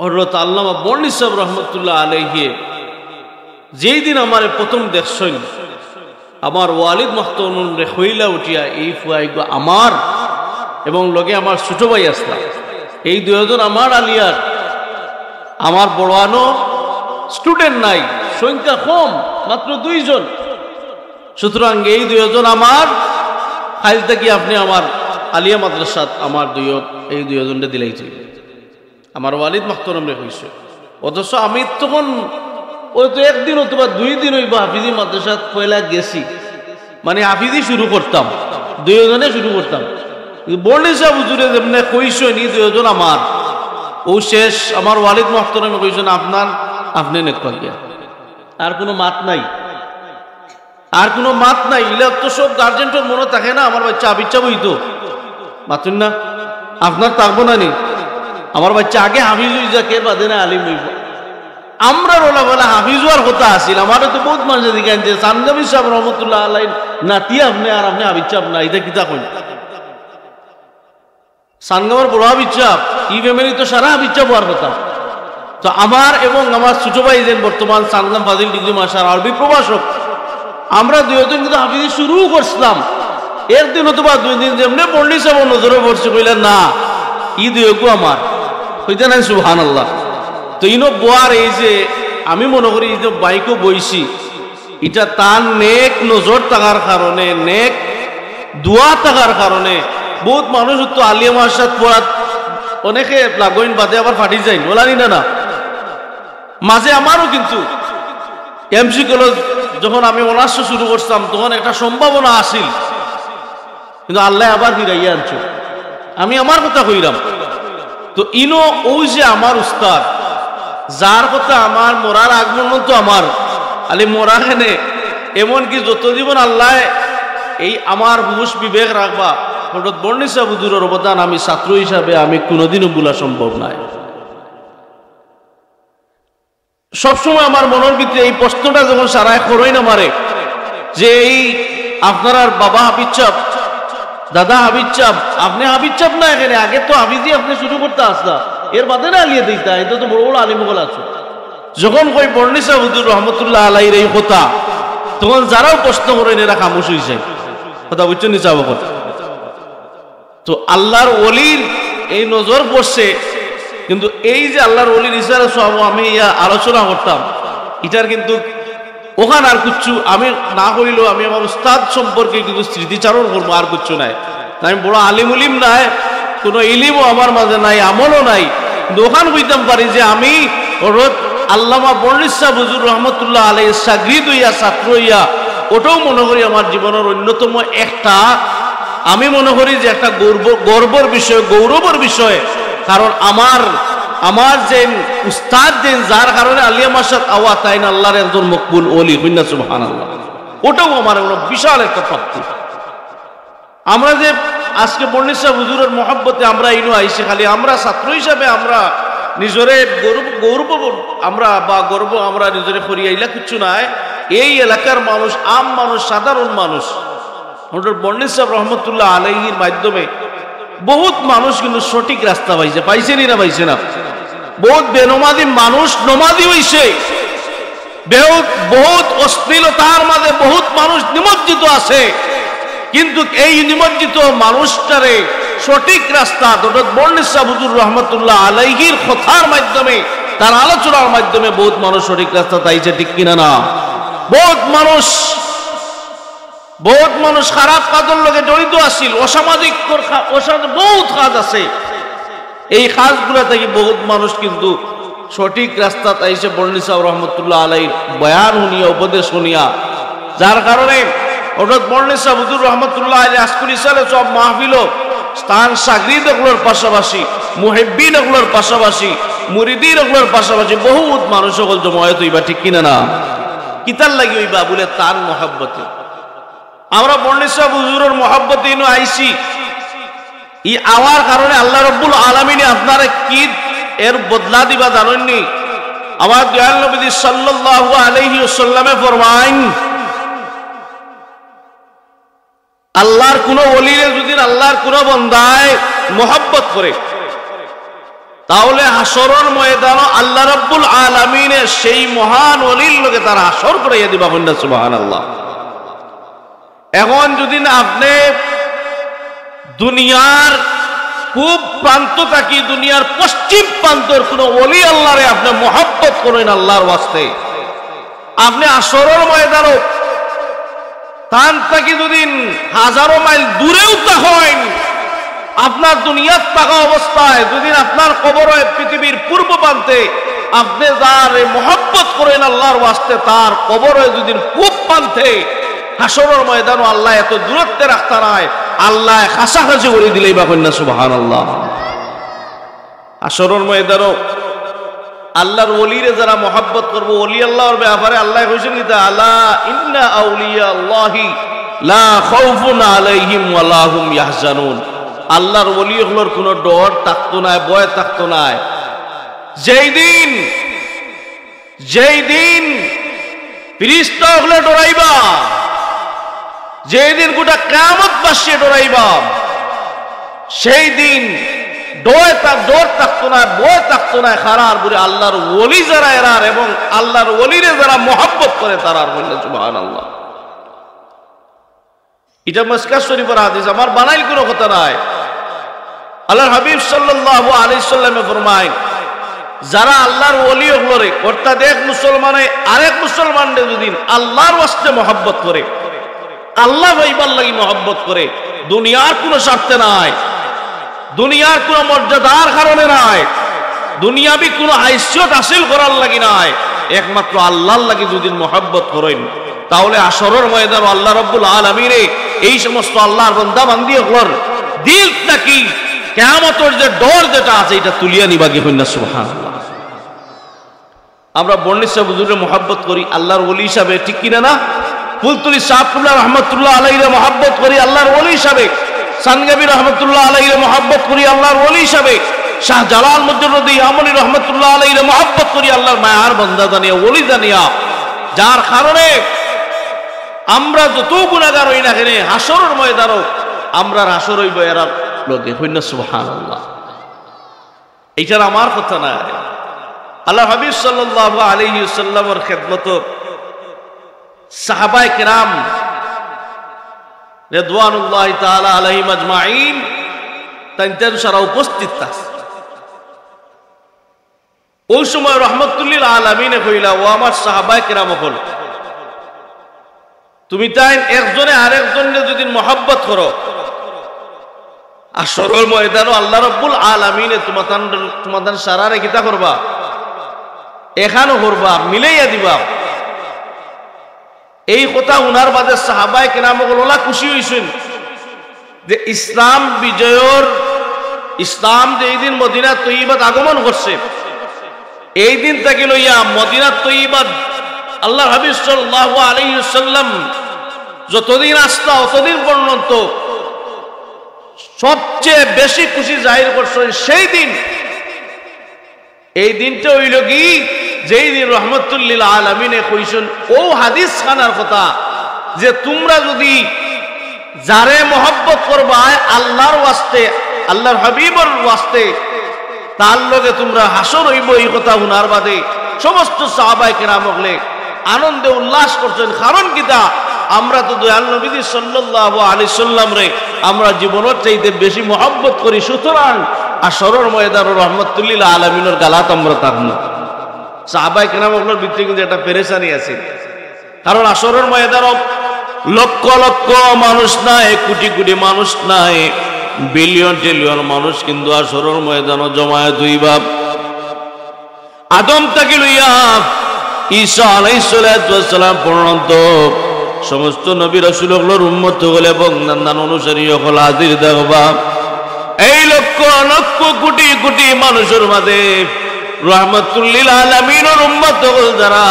হযরত আল্লামা বর্ণি সাহেব রহমতুল্লাহ আলাইহি যেই দিন আমার প্রথম দেখছেন আমার ওয়ালিদ মাহতুনুন রে হইলা উঠিয়া এই ফুয়াইগো আমার এবং লগে আমার ছোট ভাই আসলা এই দুইজন আমার আলিয়ার আমার বড়ানো স্টুডেন্ট নাই, সংখ্যা কম, মাত্র 2 জন। সুতরাং এই 2 জন আমার খাইল থেকে আপনি আমার আলিয়া মাদ্রাসাত আমার এই 2 জনকে দিলাইছে আমার ওয়ালিদ মাহতুনুন রে হইছে। অথচ আমি তখন ওই তো একদিন অথবা 2 দিন ওই হাফিজি মাদ্রাসাত পয়লা গেছি, মানে হাফিজি শুরু করতাম, 2 জনে শুরু করতাম। বর্ণি সাহেব হুজুরে যেমনে কইছেন এই 2 জন আমার ও শেষ আমার ওয়ালিদ মাহতুনুন কইছেন আপনি নেকল গিয়া আর কোনো মাত নাই, আর কোনো মাত নাই। ইলা তো সব গার্জেন্টের মনে থাকে না আমার বাচ্চা আবিচ্ছা বইতো মাতুন না আপনার থাকবো না নি, আমার বাচ্চা আগে হাফিজ হই যাকে বাদে না আলিম হইব। আমরা রোলা বলা হাফিজ হওয়ার কথা আসিল। আমারও তো বহুত মানুষ দিকেন যে সানগামী সাহেব রহমতুল্লাহ আলাই নাতি আপনি আর আপনি হাবিচ্ছাপ না, এটা কিতা কই সানগামার বড় হাবিচ্ছাপ ই ফ্যামিলি তো সারা হাবিচ্ছাপ হওয়ার কথা। তো আমার এবং আমার ছোট ভাই যেন বর্তমান সানগাম ফাজিল ডিগ্রি মাস্টার আরবি প্রভাষক, আমরা 2 জন কিন্তু হাফিজি শুরু করছিলাম। এর দিন অথবা 2 দিন যেমনি বর্ণি সাহেব নজরে পড়ছে কইলেন না ই 2 আমার হইতে নাই সুবহানাল্লাহ। তো ইনো বোয়ার এই যে আমি মনে করি এই যে বাইকও বইছি এটা তার নেক নজর থাকার কারণে, নেক দোয়া থাকার কারণে বহুত মানুষ তো আলিয়া মাদ্রাসাত পড়াত অনেকে লাগইন বাদে আবার ফাটি যায় বলানি না মাঝে আমারও কিন্তু এমসি কলেজ যখন আমি অনার্স শুরু করতাম তখন একটা সম্ভাবনা আসিল, কিন্তু আল্লাহ আবার ফিরাইয়া আনছো। আমি আমার কথা কইলাম তো ইনো ওই যে আমার উস্তাদ যার কথা আমার মরার আগ পর্যন্ত আমার আলি মরা খেনে এমনকি যত জীবন আল্লাহ এই আমার হুশ বিবেক রাখবা হঠাৎ বর্ণি সাহেব হুজুরের অবদান আমি ছাত্র হিসাবে আমি কোনোদিনও ভুলা সম্ভব নয়। সবসময় আমার মনের ভিতরে এই প্রশ্নটা যখন সারায় করই না মারে যে এই আপনার বাবা হাফিজ সাহেব দাদা হাফিজ সাহেব আপনি হাফিজ সাহেব না এখানে আগে তো হাফিজি আপনি শুরু করতে আসতা এর বাদে না আলিয়ে দিতা, এটা তো বড় বড় আলিমুল আছে। যখন কই বর্ণি সাহেব হুজুর রহমতুল্লাহ আলাইহির এই কথা তখন যারাও প্রশ্ন করেন এরা খামোশ হইছে কথা বুঝছেন নি চাবো কথা। তো আল্লাহর ওলির এই নজর পড়ছে, কিন্তু এই যে আল্লাহর ওলির ইশারা সব আমি আলোচনা করতাম এটার কিন্তু ওখানে আর কিচ্ছু আমি না হইলেও আমি আমার উস্তাদ সম্পর্কে কিন্তু স্মৃতিচারণ করবো, আর কিচ্ছু নাই। আমি বড় আলিম উলিম নাই, কোনো ইলিমও আমার মাঝে নাই, আমলও নাই, কিন্তু ওখানে বুঝতাম পারি যে আমি আল্লামা বর্ণি সাহেব হুজুর রহমতুল্লাহ আলাইহির শাগরিদ হইয়া ছাত্র হইয়া ওটাও মনে করি আমার জীবনের অন্যতম একটা আমি মনে করি যে একটা গর্বের বিষয়, গৌরবের বিষয়। কারণ আমার যে উস্তাদ যে যার কারণে আলিয়া মাদ্রাসাত আওয়া তাই না আল্লাহর একজন মকবুল ওলি হইনা সুবহানাল্লাহ, ওটাও আমার বিশাল একটা প্রাপ্তি। আমরা যে আজকে বর্ণি সাহেব হুজুরের মহব্বতে আমরা ইনু আইসি, খালি আমরা ছাত্র হিসাবে আমরা নিজরে গৌরব আমরা বা গর্ব আমরা নিজরে করিয়াইলা কিচ্ছু নাই। এই এলাকার মানুষ, আম মানুষ, সাধারণ মানুষ বর্ণি সাহেব রহমতুল্লাহ আলাইহির মাধ্যমে বহুত মানুষ কিন্তু সঠিক রাস্তা পাইছেনি না পাইছে না। বহুত বেনমাজি মানুষ নমাজি হইছে, বহুত অশ্লীলতার মাঝে বহুত মানুষ নিমজ্জিত আছে, কিন্তু এই নিমজ্জিত মানুষটারে সঠিক রাস্তা বর্ণি সাহেব হুজুর রহমতুল্লাহ আলাইহির কথার মাধ্যমে তার আলোচনার মাধ্যমে বহুত মানুষ সঠিক রাস্তা তাইছে, ঠিক কিনা না? বহুত মানুষ খারাপ কাজের লগে জড়িত আছিল, অসামাজিক বহুত কাজ আছে, এই কাজগুলা থেকে বহুত মানুষ কিন্তু সঠিক রাস্তা তাইছে বর্ণি সাহেব রহমতুল্লাহ আলাইহির বয়ান শুনিয়া উপদেশ শুনিয়া, যার কারণে হযরত বর্ণি সাহেব হুজুর রহমতুল্লাহ আলাইহি আজকুল ইসালে সব মাহফিল স্থান শাগরিদ এগুলোর পাশাপাশি মুহিব্বিন এগুলোর পাশাপাশি মুরিদিন এগুলোর পাশাপাশি বহুত মানুষ সকল জমায়েত হইবা, ঠিক কিনা না? কিতার লাগি হইবা বলে তার মহব্বতে আমরা বর্ণি সাহেব হুজুরের মহব্বতে ইনু আইছি। ই আওয়ার কারণে আল্লাহ রাব্বুল আলামিন আপনারা কি এর বদলা দিবা জানেননি? আমার দয়াল নবী সাল্লাল্লাহু আলাইহি ওয়াসাল্লামে ফরমাইন আল্লাহর কোন ওলিরে যদি আল্লাহর কোন বান্দায় মহব্বত করে তাহলে হাসরের ময়দানে আল্লাহ রাব্বুল আলামিনের সেই মহান ওলির লগে তারা হাসর করাইয়া দিবা বন্যা সুবহানাল্লাহ। এখন যদি না আপনি দুনিয়ার খুব প্রান্ত থাকি, দুনিয়ার পশ্চিম প্রান্তর কোন ওলি আল্লাহরে আপনি মহব্বত করেন আল্লাহর ওয়াস্তে, আপনি হাসরের ময়দানে তান থাকি যদি হাজারো মাইল দূরেও থাকেন, আপনার দুনিয়ার থাকা অবস্থায় যদি আপনার কবর পৃথিবীর পূর্ব প্রান্তে আপনি যার মহব্বত করেন আল্লাহর ওয়াস্তে, তার কবর যদি পূব প্রান্তে, হাসরের ময়দানও আল্লাহ এত দূরত্বে রাখতে নাই, আল্লাহ কাছাকাছি করে দিলেই বা কন্যা সুবহানাল্লাহ। হাসরের ময়দানও আল্লাহর ওলিরে যারা মহব্বত করবো, ওলি আল্লাহর ব্যাপারে আল্লাহ কইছেন কি, আলা ইন্না আউলিয়া আল্লাহি লা খাউফুন আলাইহিম ওয়া লা হুম ইয়াহজানুন। আল্লাহর ওলিগুলোর কোনো ডর থাকতো না, ভয় থাকতো না। যেই দিন ফেরেশতা হলে ডরাইবা, যেই দিন গোটা কিয়ামত বাসিয়ে ডরাইবা, সেই দিন ডর থাকতো না, ভয় থাকতো না। খারার বুড়ি আল্লাহর ওলি যারা এরার এবং আল্লাহর ওলিরে যারা মহব্বত করে তারা বললেন সুবহানাল্লাহ। এটা মিশকাত শরীফের হাদিস, আমার বানাইল কোনো কথা নাই। আল্লাহর হাবিব সাল্লাল্লাহু আলাইহি সাল্লামে ফরমায়, যারা আল্লাহর ওলি হলরে অর্থাৎ এক মুসলমানে আরেক মুসলমানকে যদি আল্লাহর ওয়াস্তে মহব্বত করে, আল্লাহ ভাইবার লাগি মহব্বত করে, দুনিয়ার কোনো স্বার্থে নাই, দুনিয়ার কোনো মর্যাদার কারণে নাই, দুনিয়াবি কোনো হাইসিয়ত হাসিল করার লাগি নাই, একমাত্র আল্লাহর লাগি যদি মহব্বত করেন, তাহলে হাসরের ময়দানে আল্লাহ রাব্বুল আলামিনে এই সমস্ত আল্লাহর বান্দা বান্দি হলর দিল নাকি কিয়ামতের যে ডর যেটা আছে এটা তুলিয়া নিবা কি হইনা সুবহানাল্লাহ। আমরা বর্ণিত হুজুরে মহব্বত করি আল্লাহর ওলি হিসাবে, ঠিক কিনা না? ফুলতুলি সাহেব রহমতুল্লাহ আলাইহির মহব্বত করি আল্লাহর ওলি হিসাবে, সানগাবি রহমতুল্লাহ আলাইহির মহব্বত করি আল্লাহর ওলি হিসাবে, শাহ জালাল মুজদ্দিদ আমলি রহমতুল্লাহ আলাইহির মহব্বত করি আল্লাহর মায়ার বান্দা জানিয়া, ওলি জানিয়া, যার কারণে আমরা যত গুনাহগার হই না কেন হাসরের ময়দানও আমরা হাসর হইব এরা লগে হইনা সুবহানাল্লাহ। এইটার আমার কথা না, আল্লাহ হাবিব সাল্লাল্লাহু আলাইহি ওয়াসাল্লামের খিদমত সাহাবায়ে কিরাম রিদওয়ানুল্লাহি তাআলা আলাইহিম আজমাইন তাইতেন সারা উপস্থিত আছে। ওই সময় রহমতুল্লিল আলামিনে কইলা, ও আমার সাহাবায়ে কিরাম হল, তুমি তাই একজনে আরেকজনকে যদি মহব্বত করো, আসরের ময়দানে আল্লাহ রাব্বুল আলামিনে তোমাদের সারারে কিতা করবা, এখানো করবা, মিলাইয়া দিবা। এই কথা উনার বাদে সাহাবায়ে কিরামগুলো খুশি হইছেন যে ইসলাম বিজয়ের, ইসলাম যে এই দিন মদিনা তৈয়বাত আগমন করছে, এই দিন থেকে লইয়া মদিনা তৈয়বাত আল্লাহর হাবিব সাল্লাল্লাহু আলাইহি ওয়াসাল্লাম যতদিন আসতা অতদিন পর্যন্ত সবচেয়ে বেশি খুশি জাহির করছেন সেই দিন। এই দিনটা হইল কি, যেই দিন রহমতুল্লিল আলামিনে কইছেন ও হাদিস খানার কথা যে তোমরা যদি যারে মহব্বত করবা আল্লাহর ওয়াস্তে, আল্লাহর হাবিবর ওয়াস্তে, তার লগে তোমরা হাসর হইব। এই কথা উনার বাদে সমস্ত সাহাবায়ে কেরাম হলে আনন্দে উল্লাস করছেন। কারণ কিতা, আমরা তো দয়াল নবী সাল্লাল্লাহু আলাইহি সাল্লাম রে আমরা জীবনের চাইতে বেশি মহব্বত করি, সুতরাং আসরের ময়দানে রহমতুল্লিল আলামিনের গালাত আমরা থাকবো। সাহাবায়ে কেরামের ভিতরে কিন্তু একটা পেরেশানি আছে, কারণ আসরের ময়দানে লক্ষ লক্ষ মানুষ নাই, কোটি কোটি মানুষ নাই, বিলিয়ন ট্রিলিয়ন মানুষ কিন্তু আসরের ময়দানে জমায়েত হইবা। আদম থেকে লইয়া ঈসা আলাইহিস সালাম পর্যন্ত সমস্ত নবী রাসূলগুলোর উম্মত হলে এবং নানান অনুসারী হল হাজির দেখবা। এই লক্ষ লক্ষ কোটি কোটি মানুষের মাঝে রহমতুল্লিল আলামিনের উম্মত হল যারা,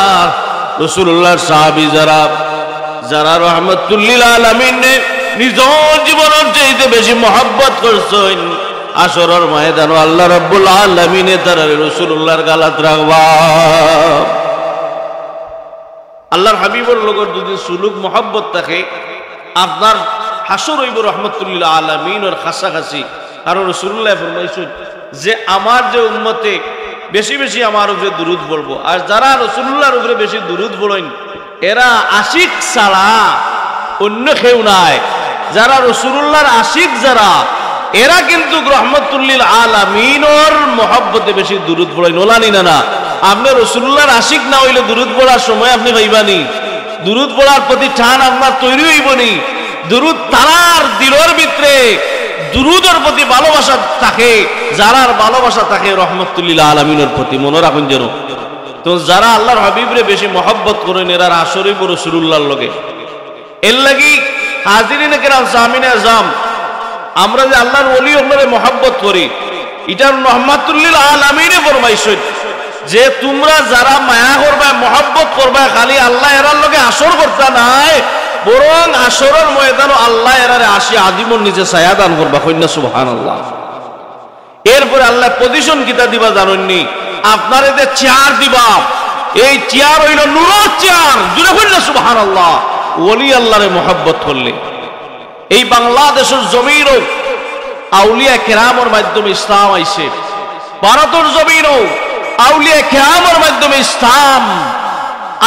রাসূলুল্লাহর সাহাবী যারা, যারা রহমতুল্লিল আলামিনে নিজ জীবনের চাইতে বেশি মহব্বত করছেন, আসরের ময়দানে আল্লাহ রাব্বুল আলামিনে তারা রাসূলুল্লাহর গালাত রাখবা। আল্লাহর হাবিবর লগর যদি সুলুক মহব্বত থাকে, আপনার হাসর হইব রহমতুল্লিল আলামিনের কাছাকাছি। কারণ রাসূলুল্লাহ ফরমাইছেন যে আমার যে উম্মতে বেশি বেশি আমার উপরে দুরূদ বলবো, আর যারা রাসূলুল্লাহর উপরে বেশি দুরূদ বলেন এরা আশিক ছাড়া অন্য কেউ নাই। যারা রাসূলুল্লাহর আশিক যারা এরা কিন্তু রহমতুল্লিল আলামিনের মহব্বতে বেশি দুরূদ বলেন। ওলানি না না, আপনি রাসূলুল্লাহর আশিক না হইলে দুরূদ পড়ার সময় আপনি পাইবানি, দুরূদ পড়ার প্রতি টান আপনার তৈরি হইবনি। দুরূদ তারার দিলের ভিতরে দুরূদের প্রতি ভালোবাসা থাকে, যারার ভালোবাসা থাকে রহমতুল্লিল আলামিনের প্রতি। মনে রাখুন যেন, তো যারা আল্লাহর হাবিবরে বেশি মহব্বত করেন এরা আসরেই রাসূলুল্লাহর লগে। এর লাগি হাজিরিন কেরাম সামিনে আজম আমরা যে আল্লাহর ওলি ওনারে মহব্বত করি, এটার রহমাতুল্লিল আলামিনে ফরমাইছেন যে তোমরা যারা মায়া করবা মহব্বত করবা খালি আল্লাহ এরার লগে আসর করতে নাই, বরং আসরের ময়দানও আল্লাহ এরারে আসি আদিমর নিচে ছায়া দান করবা। কন্যা সুবহানাল্লাহ। এরপরে আল্লাহ পজিশন কিতা দিবা জানেননি? আপনারে যে চেয়ার দিবা, এই চেয়ার হইল নূরের চেয়ার। জুড়ে কন্যা সুবহানাল্লাহ। ওলি আল্লাহরে মহব্বত করলে এই বাংলাদেশের জমিনও আউলিয়া কেরামের মাধ্যমে ইসলাম আইছে, ভারতের জমিনও আউলিয়া কেরামের মাধ্যমে ইসলাম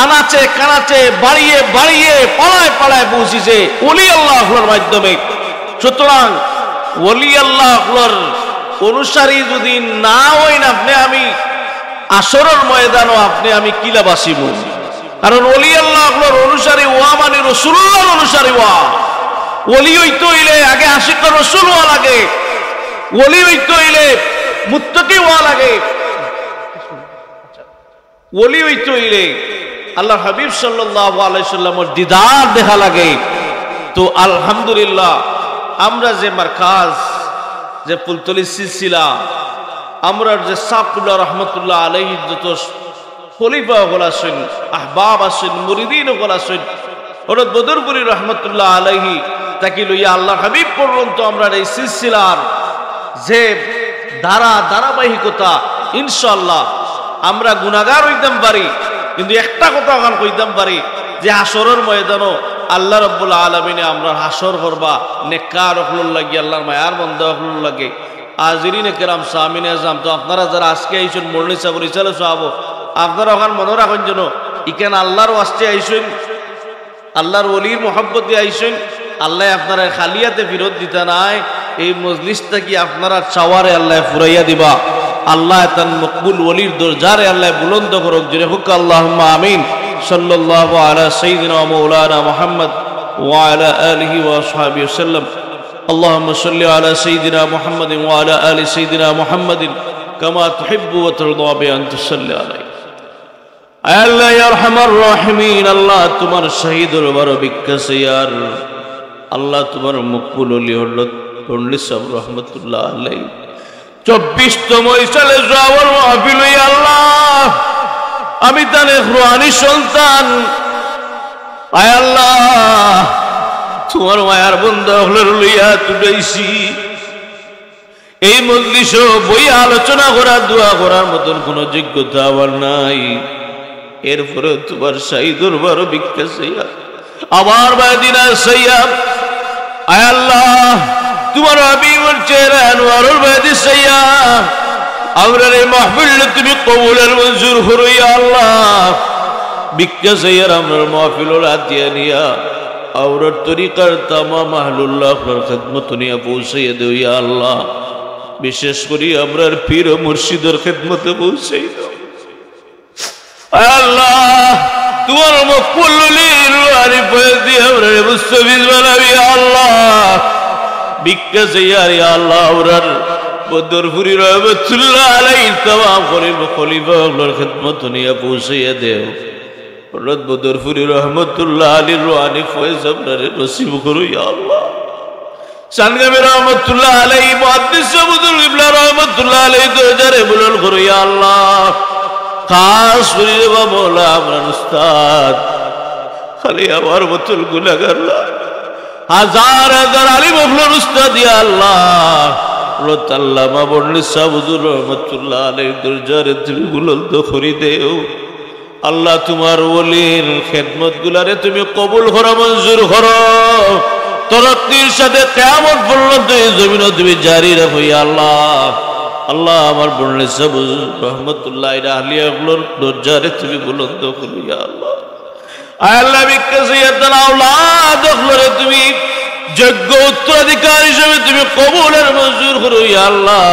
আনাচে কানাচে বাড়িয়ে বাড়িয়ে পালায় পালায় পৌঁছিছে ওলি আল্লাহর মাধ্যমে। সুতরাং ওলি আল্লাহর অনুসারী যদি না হই না আপনি আমি আসরের ময়দানও আপনি আমি কিলা বাসিব। কারণ ওলি আল্লাহর অনুসারী ওয়া মানে রাসূলুল্লাহর অনুসারী ওয়া। ওলি হইতে হইলে আগে আশিক রাসূল হওয়া লাগে, ওলি হইতে হইলে মুত্তাকি হওয়া লাগে, ওলি হইতে হইলে আল্লাহ হাবিব সাল্লাল্লাহু আলাইহি সাল্লামের দিদার দেখা লাগে। তো আলহামদুলিল্লাহ আমরা যে মারকাজ যে ফুলতলি সিলসিলা আমরা যে সাকুল্লাহ রহমতুল্লাহ আলাইহি যত খলিফা হল আছেন, আহবাব আছেন, মুরিদিন হল আছেন, হযরত বদরপুরি রহমতুল্লাহ আলাইহি তাকে লইয়া আল্লাহ হাবিব পর্যন্ত আমরা এই সিলসিলার যে ধারাবাহিকতা ইনশাআল্লাহ আমরা গুনাহগার হইতাম পারি, কিন্তু একটা কথা ওখান কইতাম পারি যে হাসরের ময়দানও আল্লাহ রাব্বুল আলামিনে আমরা হাসর করবা নেককার হলুল লাগি আল্লাহর মায়ার বান্দা হলুল লাগে। হাজিরিনে কেরাম সামিনে আজম, তো আপনারা যারা আজকে আইছেন মরনি সাবরি চলে সাহাবো, আপনারা ওখান মনে রাখেন যেন ইকেন আল্লাহর ওয়াস্তে আইছেন, আল্লাহর ওলির মহব্বতে আইছেন। আল্লাহ আপনারা খালিয়াতে ফিরত দিতে নাই, এই মজলিসটা কি আপনারা চাওয়ারে আল্লাহ ফুরাইয়া দিবা। আল্লাহ তান মকবুল ওলির দরজারে আল্লাহ বুলন্দ করুক। জোরে হুক আল্লাহুম্মা আমিন। সাল্লাল্লাহু আলা সাইয়্যিদিনা ওয়া মাওলানা মুহাম্মদ ওয়া আলা আলিহি ওয়া আসহাবিহি ওয়াসাল্লাম। আল্লাহুম্মা সাল্লি আলা সাইয়্যিদিনা মুহাম্মাদিন ওয়া আলা আলি সাইয়্যিদিনা মুহাম্মাদিন কামা তুহিব্বু ওয়া তারদা বিআন তুসাল্লি আলাইহি। আল্লাহ ইয়া আরহামার রাহিমিন, আল্লাহ তোমার শহীদুল বারবিকাছে ইয়ার আল্লাহ তোমার মকবুল ওলি হযরত পন্ডিত সাহেব রহমাতুল্লাহ আলাইহি 24তম সালে যাওয়ার মাহফিল হইয়া আল্লাহ আমি তানে রুহানি সন্তান, আয় আল্লাহ তোমার মায়ার বন্ধা হলের লইয়া তুলাইছি। এই মজলিস বই আলোচনা করা দোয়া করার মতন কোন যোগ্যতা আমার নাই। এরপরে তোমার শাহী দরবার বিকাশে আমার বাদিনা সৈয়াব, আয় আল্লাহ তোমার হাবিবের চেহারা আনোয়ারুল বাদি সৈয়াব আমরার এই মাহফিল তুমি কবুলের মঞ্জুর করো ইয়া আল্লাহ। বিকাশে আমরার মাহফিলের হাতিয়া নিয়া আমরার তরিকার তামাম আহলুল্লাহর খিদমত নিয়া পৌঁছাইয়া দেও ইয়া আল্লাহ। বিশেষ করে আমরার পীর ও মুর্শিদের খিদমতে পৌঁছাই দাও আল্লাহ। তোমার মকবুল ওলির রুহানি ফয়েজ দিয়ে আমরার মুস্তাফিজ বানাবি ইয়া আল্লাহ। বিকাশে ইয়া আল্লাহ আমরার বদরপুরি রহমতুল্লাহ আলাইহি তামাম খলিফার খিদমত নিয়া পৌঁছাইয়া দেও। হযরত বদরপুরি রহমতুল্লাহ আলাইহির রুহানি ফয়েজ আপনারে নসিব করো ইয়া আল্লাহ। সানগামী রহমতুল্লাহ আলাইহি মুহাদ্দিস আবুল কিবলা রহমতুল্লাহ আলাইহি দরজারে বুলন্দ করো ইয়া আল্লাহ। খাস করে বা মওলা আমার উস্তাদ খালি আমার মতল গুনাহগার হাজার হাজার আলিম আপনার উস্তাদ ইয়া আল্লাহ। আল্লামা পন্ডিত সাবুদুর রহমতুল্লাহ আলাইহি দরজারে তুমি বুলন্দ করে দেও আল্লাহ। তোমার ওলির খেদমত গুলারে তুমি কবুল করো, মঞ্জুর করো, তরক্কির সাথে কিয়ামত পর্যন্ত এই জমিনে তুমি জারি রাখো ইয়া আল্লাহ। আল্লাহ আমার বোনের সবুজ রহমতুল্লাহ আলিয়াগুলোর দরজারে তুমি বুলন্দ করো ইয়া আল্লাহ। আয় আল্লাহ বিকাশিয়াতাল আওলাদ গুলোরে তুমি যোগ্য উত্তরাধিকার হিসেবে তুমি কবুল আর মঞ্জুর করো ইয়া আল্লাহ।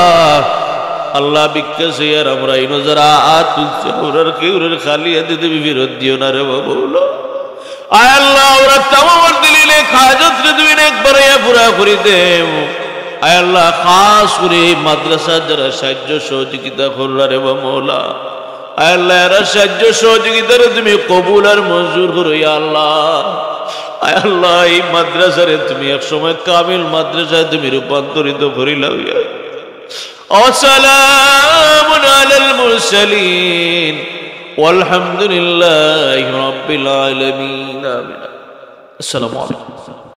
আল্লাহ বিকাশিয়ার আমরা এই নজরা তুলছে ওরার কেউরের খালি হাতে তুমি ফেরত দিও না রে বাবুলা। আয় আল্লাহ ওরা তামার দিলিলে খাজত রে তুমি একবারে পুরা করে দেও। আয় আল্লাহ খাস করে মাদ্রাসার যারা সাহায্য সহযোগিতা করলা রে মৌলা, আয় আল্লাহ এরা সাহায্য সহযোগিতারে তুমি কবুল আর মঞ্জুর করো ইয়া আল্লাহ। আয় আল্লাহ এই মাদ্রাসারে তুমি এক সময় কামিল মাদ্রাসায় তুমি রূপান্তরিত করিলাও ইয়া। ওয়াসালামুন আলাল মুরসালিন ওয়ালহামদুলিল্লাহি রাব্বিল আলামিন। আমিন। আসসালামু আলাইকুম।